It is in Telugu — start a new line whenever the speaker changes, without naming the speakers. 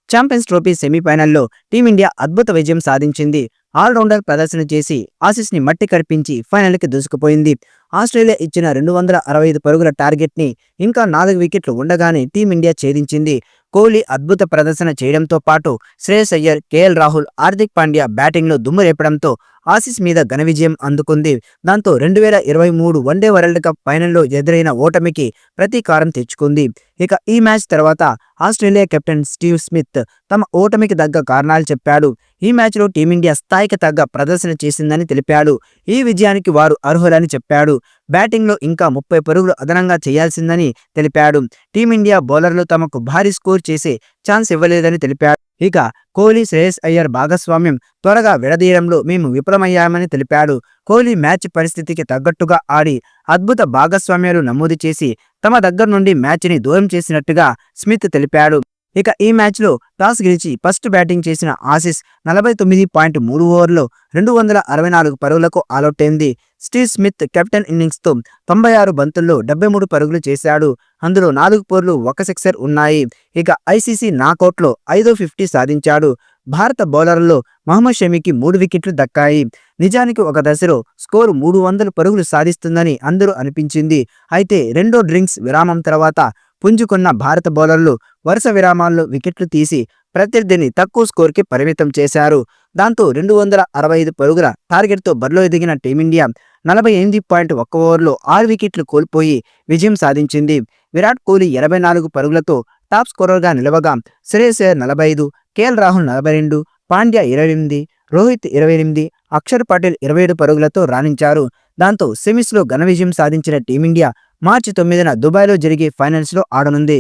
ఛాంపియన్స్ ట్రోఫీ సెమీఫైనల్లో టీమిండియా అద్భుత విజయం సాధించింది. ఆల్రౌండర్ ప్రదర్శన చేసి ఆసీస్ని మట్టి కరిపించి ఫైనల్కి దూసుకుపోయింది. ఆస్ట్రేలియా ఇచ్చిన 265 పరుగుల టార్గెట్ని ఇంకా 4 వికెట్లు ఉండగానే టీమిండియా ఛేదించింది. కోహ్లీ అద్భుత ప్రదర్శన చేయడంతో పాటు శ్రేయస్ అయ్యర్, కేఎల్ రాహుల్, హార్దిక్ పాండ్యా బ్యాటింగ్లో దుమ్ము రేపడంతో ఆసీస్ మీద ఘన విజయం అందుకుంది. దాంతో 2023 వన్డే వరల్డ్ కప్ ఫైనల్లో ఎదురైన ఓటమికి ప్రతీకారం తెచ్చుకుంది. ఇక ఈ మ్యాచ్ తర్వాత ఆస్ట్రేలియా కెప్టెన్ స్టీవ్ స్మిత్ తమ ఓటమికి తగ్గ కారణాలు చెప్పాడు. ఈ మ్యాచ్లో టీమిండియా స్థాయికి తగ్గ ప్రదర్శన చేసిందని తెలిపాడు. ఈ విజయానికి వారు అర్హులని చెప్పాడు. బ్యాటింగ్లో ఇంకా 30 పరుగులు అదనంగా చేయాల్సిందని తెలిపాడు. టీమిండియా బౌలర్లు తమకు భారీ స్కోర్ చేసే ఛాన్స్ ఇవ్వలేదని తెలిపాడు. ఇక కోహ్లీ, శ్రేయస్ అయ్యర్ భాగస్వామ్యం త్వరగా విడదీయడంలో మేము విఫలమయ్యామని తెలిపాడు. కోహ్లీ మ్యాచ్ పరిస్థితికి తగ్గట్టుగా ఆడి అద్భుత భాగస్వామ్యాలు నమోదు చేసి తమ దగ్గర నుండి మ్యాచ్ని దూరం చేసినట్టుగా స్మిత్ తెలిపాడు. ఇక ఈ మ్యాచ్లో టాస్ గెలిచి ఫస్ట్ బ్యాటింగ్ చేసిన ఆసీస్ 49.3 ఓవర్లో 264 పరుగులకు ఆలౌట్ అయింది. స్టీవ్ స్మిత్ కెప్టెన్ ఇన్నింగ్స్తో 96 బంతుల్లో 73 పరుగులు చేశాడు. అందులో 4 ఫోర్లు, 1 సిక్సర్ ఉన్నాయి. ఇక ఐసీసీ నాకౌట్లో 5వ 50 సాధించాడు. భారత బౌలర్లలో మహమ్మద్ షమీకి 3 వికెట్లు దక్కాయి. నిజానికి ఒక దశలో స్కోరు 300 పరుగులు సాధిస్తుందని అందరూ అనిపించింది. అయితే రెండో డ్రింక్స్ విరామం తర్వాత పుంజుకున్న భారత బౌలర్లు వరుస విరామాల్లో వికెట్లు తీసి ప్రత్యర్థిని తక్కువ స్కోర్కి పరిమితం చేశారు. దాంతో 265 పరుగుల టార్గెట్తో బరిలో ఎదిగిన టీమిండియా 48.1 ఓవర్లో 6 వికెట్లు కోల్పోయి విజయం సాధించింది. విరాట్ కోహ్లీ 84 పరుగులతో టాప్ స్కోరర్గా నిలవగా శ్రేయస్ అయ్యర్ 45, కేఎల్ రాహుల్ 42, పాండ్యా 28, రోహిత్ 28, అక్షర్ పటేల్ 27 పరుగులతో రాణించారు. దాంతో సెమీస్లో ఘన విజయం సాధించిన టీమిండియా మార్చి 9న దుబాయ్లో జరిగే ఫైనల్స్లో ఆడనుంది.